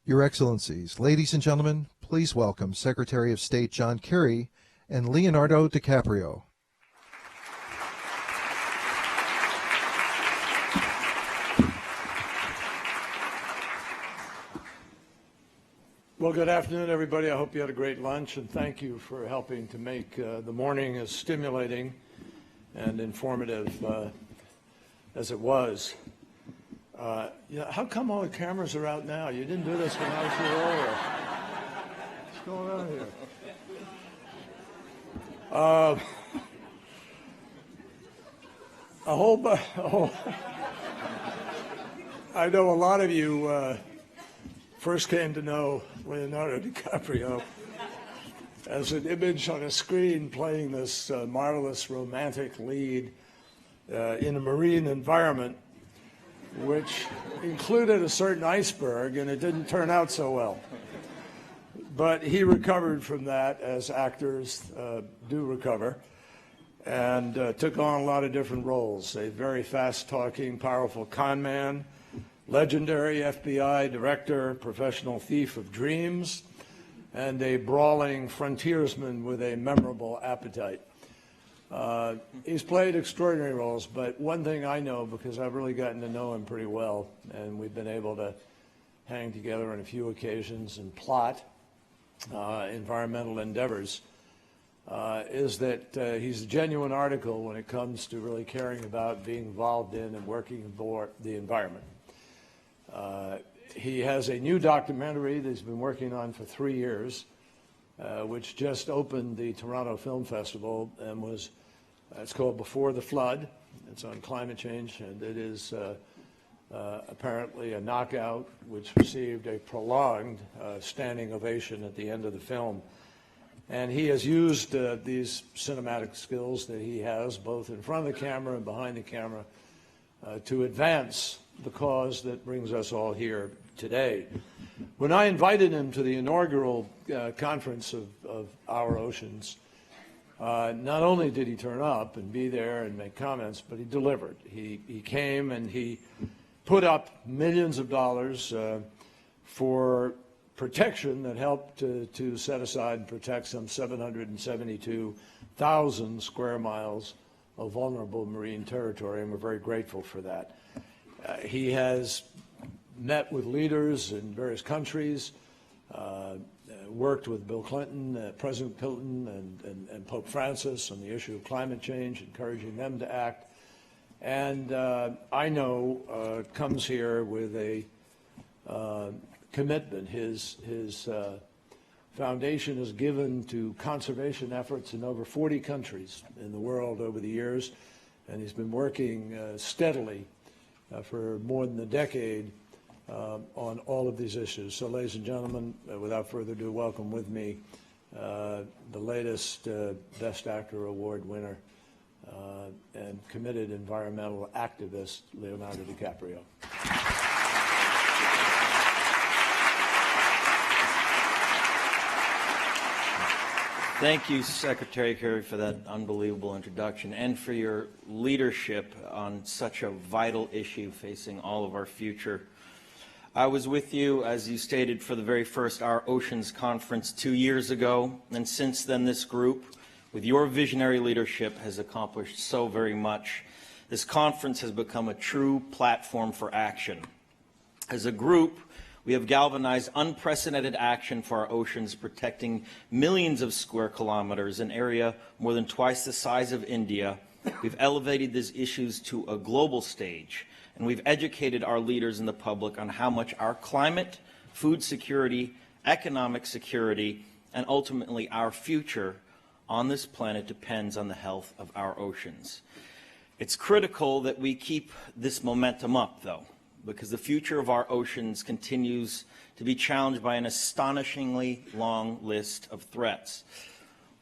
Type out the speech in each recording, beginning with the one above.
Your Excellencies, ladies and gentlemen, please welcome Secretary of State John Kerry and Leonardo DiCaprio. Well, good afternoon, everybody. I hope you had a great lunch, and thank you for helping to make the morning as stimulating and informative as it was. Yeah, how come all the cameras are out now? You didn't do this when I was here earlier. What's going on here? I know a lot of you first came to know Leonardo DiCaprio as an image on a screen playing this marvelous romantic lead in a marine environment, which included a certain iceberg, and it didn't turn out so well. But he recovered from that, as actors do recover, and took on a lot of different roles. A very fast-talking, powerful con man, legendary FBI director, professional thief of dreams, and a brawling frontiersman with a memorable appetite. He's played extraordinary roles, but one thing I know, because I've really gotten to know him pretty well, and we've been able to hang together on a few occasions and plot environmental endeavors, is that he's a genuine article when it comes to really caring about being involved in and working for the environment. He has a new documentary that he's been working on for 3 years, which just opened the Toronto Film Festival and was, it's called Before the Flood. It's on climate change, and it is apparently a knockout, which received a prolonged standing ovation at the end of the film. And he has used these cinematic skills that he has, both in front of the camera and behind the camera, to advance the cause that brings us all here today. When I invited him to the inaugural conference of Our Oceans, not only did he turn up and be there and make comments, but he delivered. He came and he put up millions of dollars for protection that helped to set aside and protect some 772,000 square miles of vulnerable marine territory, and we're very grateful for that. He has met with leaders in various countries, worked with Bill Clinton, President Clinton, and Pope Francis on the issue of climate change, encouraging them to act. And I know comes here with a commitment. His foundation has given to conservation efforts in over 40 countries in the world over the years, and he's been working steadily for more than a decade on all of these issues. So, ladies and gentlemen, without further ado, welcome with me the latest Best Actor Award winner and committed environmental activist, Leonardo DiCaprio. Thank you, Secretary Kerry, for that unbelievable introduction and for your leadership on such a vital issue facing all of our future. I was with you, as you stated, for the very first Our Oceans Conference 2 years ago, and since then this group, with your visionary leadership, has accomplished so very much. This conference has become a true platform for action. As a group, we have galvanized unprecedented action for our oceans, protecting millions of square kilometers, an area more than twice the size of India. We've elevated these issues to a global stage, and we've educated our leaders and the public on how much our climate, food security, economic security, and ultimately our future on this planet depends on the health of our oceans. It's critical that we keep this momentum up, though, because the future of our oceans continues to be challenged by an astonishingly long list of threats.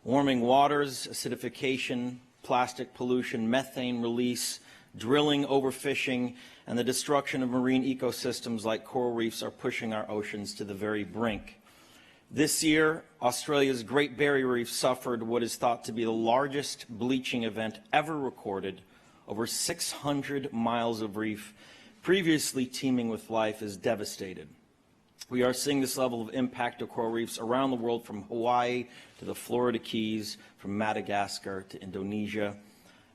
Warming waters, acidification, plastic pollution, methane release, drilling, overfishing, and the destruction of marine ecosystems like coral reefs are pushing our oceans to the very brink. This year, Australia's Great Barrier Reef suffered what is thought to be the largest bleaching event ever recorded. Over 600 miles of reef previously teeming with life is devastated. We are seeing this level of impact to coral reefs around the world, from Hawaii to the Florida Keys, from Madagascar to Indonesia.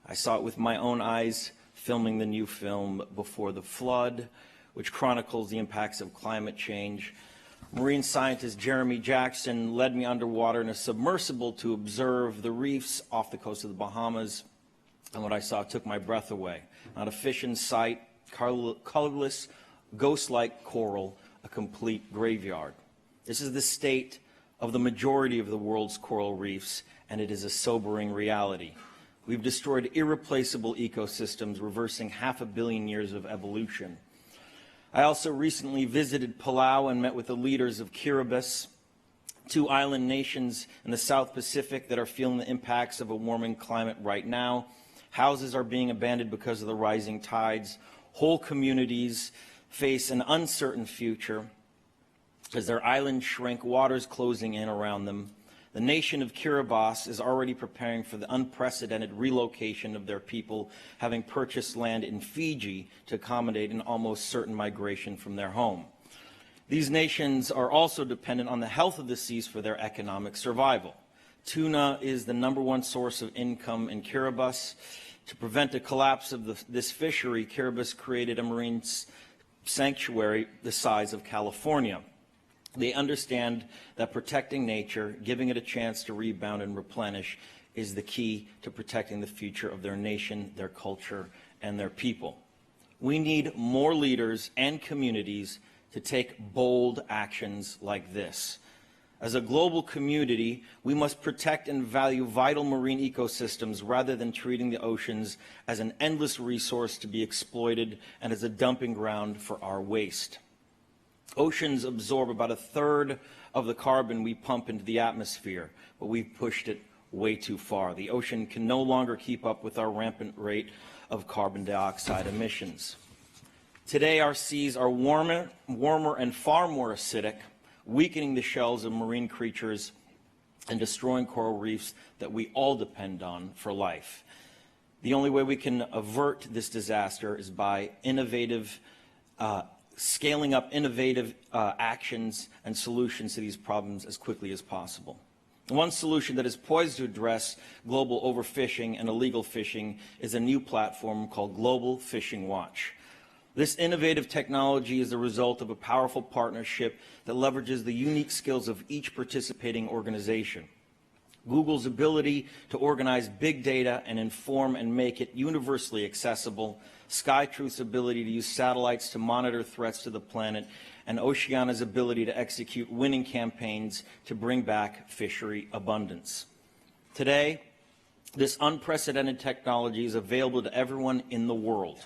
I saw it with my own eyes filming the new film Before the Flood, which chronicles the impacts of climate change. Marine scientist Jeremy Jackson led me underwater in a submersible to observe the reefs off the coast of the Bahamas, and what I saw took my breath away. Not a fish in sight, colorless, ghost-like coral, a complete graveyard. This is the state of the majority of the world's coral reefs, and it is a sobering reality. We've destroyed irreplaceable ecosystems, reversing 500 million years of evolution. I also recently visited Palau and met with the leaders of Kiribati, two island nations in the South Pacific that are feeling the impacts of a warming climate right now. Houses are being abandoned because of the rising tides. Whole communities face an uncertain future as their islands shrink, waters closing in around them. The nation of Kiribati is already preparing for the unprecedented relocation of their people, having purchased land in Fiji to accommodate an almost certain migration from their home. These nations are also dependent on the health of the seas for their economic survival. Tuna is the #1 source of income in Kiribati. To prevent the collapse of this fishery, Kiribati created a marine sanctuary the size of California. They understand that protecting nature, giving it a chance to rebound and replenish, is the key to protecting the future of their nation, their culture, and their people. We need more leaders and communities to take bold actions like this. As a global community, we must protect and value vital marine ecosystems rather than treating the oceans as an endless resource to be exploited and as a dumping ground for our waste. Oceans absorb about 1/3 of the carbon we pump into the atmosphere, but we've pushed it way too far. The ocean can no longer keep up with our rampant rate of carbon dioxide emissions. Today, our seas are warmer and far more acidic, weakening the shells of marine creatures and destroying coral reefs that we all depend on for life. The only way we can avert this disaster is by scaling up innovative actions and solutions to these problems as quickly as possible. One solution that is poised to address global overfishing and illegal fishing is a new platform called Global Fishing Watch. This innovative technology is the result of a powerful partnership that leverages the unique skills of each participating organization. Google's ability to organize big data and inform and make it universally accessible, SkyTruth's ability to use satellites to monitor threats to the planet, and Oceana's ability to execute winning campaigns to bring back fishery abundance. Today, this unprecedented technology is available to everyone in the world.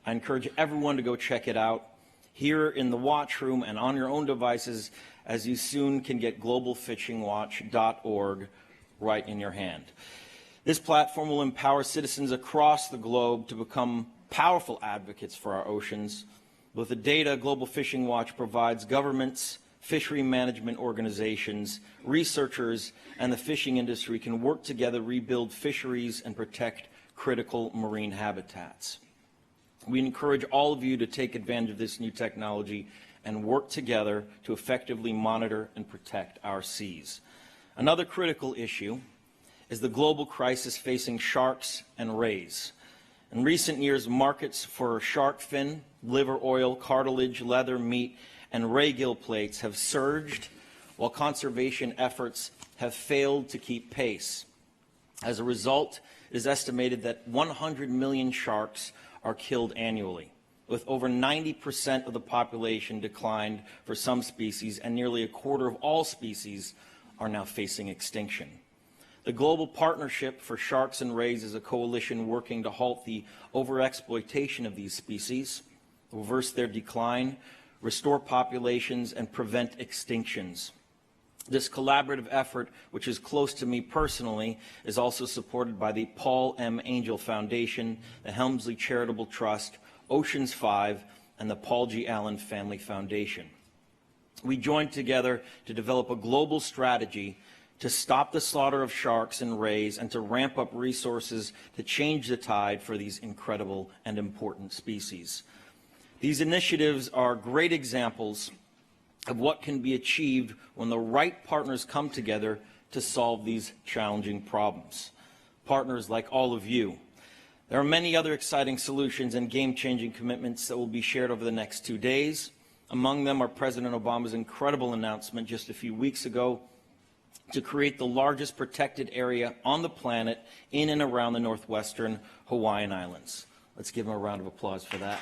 I encourage everyone to go check it out here in the watch room and on your own devices, as you soon can get globalfishingwatch.org right in your hand. This platform will empower citizens across the globe to become powerful advocates for our oceans. With the data Global Fishing Watch provides, governments, fishery management organizations, researchers, and the fishing industry can work together, rebuild fisheries, and protect critical marine habitats. We encourage all of you to take advantage of this new technology and work together to effectively monitor and protect our seas. Another critical issue is the global crisis facing sharks and rays. In recent years, markets for shark fin, liver oil, cartilage, leather, meat, and ray gill plates have surged, while conservation efforts have failed to keep pace. As a result, it is estimated that 100 million sharks are killed annually, with over 90% of the population declined for some species, and nearly 1/4 of all species are now facing extinction. The Global Partnership for Sharks and Rays is a coalition working to halt the overexploitation of these species, reverse their decline, restore populations, and prevent extinctions. This collaborative effort, which is close to me personally, is also supported by the Paul M. Angel Foundation, the Helmsley Charitable Trust, Oceans 5, and the Paul G. Allen Family Foundation. We joined together to develop a global strategy to stop the slaughter of sharks and rays and to ramp up resources to change the tide for these incredible and important species. These initiatives are great examples of what can be achieved when the right partners come together to solve these challenging problems. Partners like all of you. There are many other exciting solutions and game-changing commitments that will be shared over the next 2 days. Among them are President Obama's incredible announcement just a few weeks ago to create the largest protected area on the planet in and around the northwestern Hawaiian Islands. Let's give him a round of applause for that.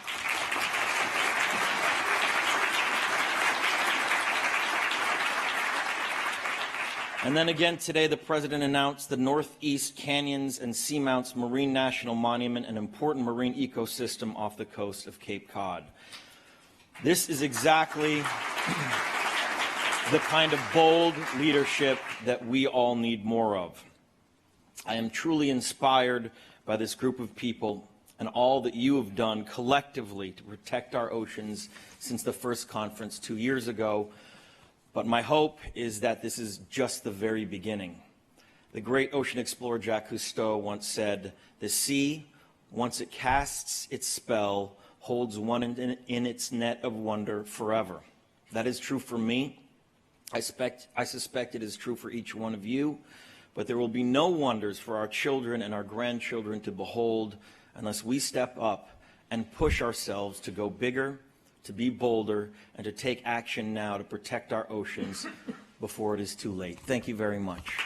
And then again today, the President announced the Northeast Canyons and Seamounts Marine National Monument, an important marine ecosystem off the coast of Cape Cod. This is exactly the kind of bold leadership that we all need more of. I am truly inspired by this group of people and all that you have done collectively to protect our oceans since the first conference 2 years ago. But my hope is that this is just the very beginning. The great ocean explorer Jacques Cousteau once said, "The sea, once it casts its spell, holds one in its net of wonder forever." That is true for me. I suspect it is true for each one of you, but there will be no wonders for our children and our grandchildren to behold unless we step up and push ourselves to go bigger, to be bolder, and to take action now to protect our oceans before it is too late. Thank you very much.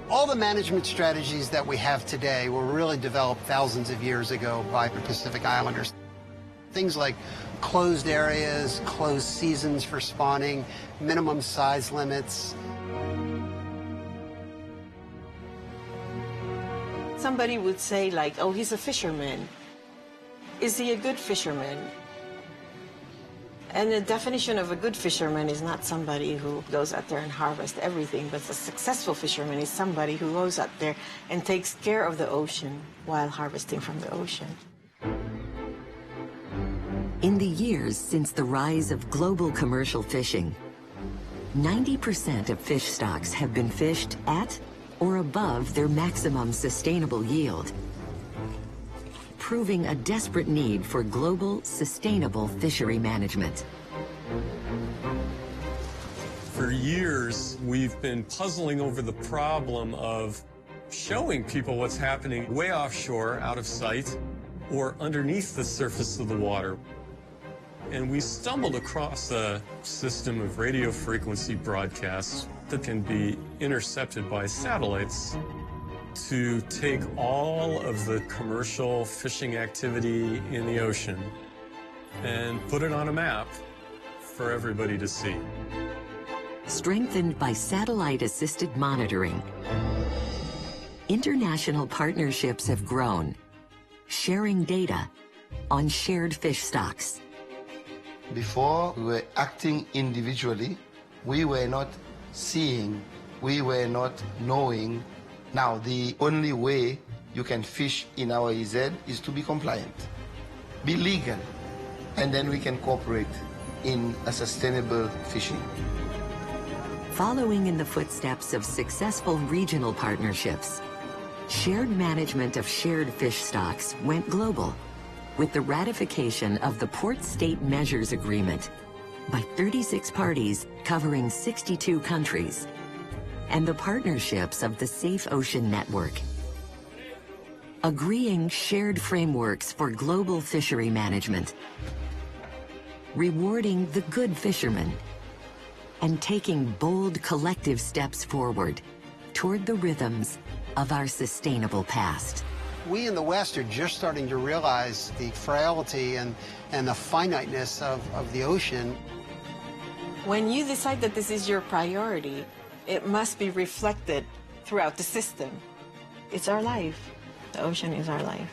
All the management strategies that we have today were really developed thousands of years ago by the Pacific Islanders. Things like closed areas, closed seasons for spawning, minimum size limits. Somebody would say like, oh, he's a fisherman. Is he a good fisherman? And the definition of a good fisherman is not somebody who goes out there and harvests everything, but a successful fisherman is somebody who goes out there and takes care of the ocean while harvesting from the ocean. In the years since the rise of global commercial fishing, 90% of fish stocks have been fished at or above their maximum sustainable yield, proving a desperate need for global, sustainable fishery management. For years, we've been puzzling over the problem of showing people what's happening way offshore, out of sight, or underneath the surface of the water. And we stumbled across a system of radio frequency broadcasts that can be intercepted by satellites to take all of the commercial fishing activity in the ocean and put it on a map for everybody to see. Strengthened by satellite-assisted monitoring, international partnerships have grown, sharing data on shared fish stocks. Before, we were acting individually. We were not seeing, we were not knowing. Now, the only way you can fish in our EZ is to be compliant, be legal, and then we can cooperate in a sustainable fishing. Following in the footsteps of successful regional partnerships, shared management of shared fish stocks went global with the ratification of the Port State Measures Agreement by 36 parties covering 62 countries, and the partnerships of the Safe Ocean Network, agreeing shared frameworks for global fishery management, rewarding the good fishermen, and taking bold collective steps forward toward the rhythms of our sustainable past. We in the West are just starting to realize the frailty and the finiteness of the ocean. When you decide that this is your priority, it must be reflected throughout the system. It's our life. The ocean is our life.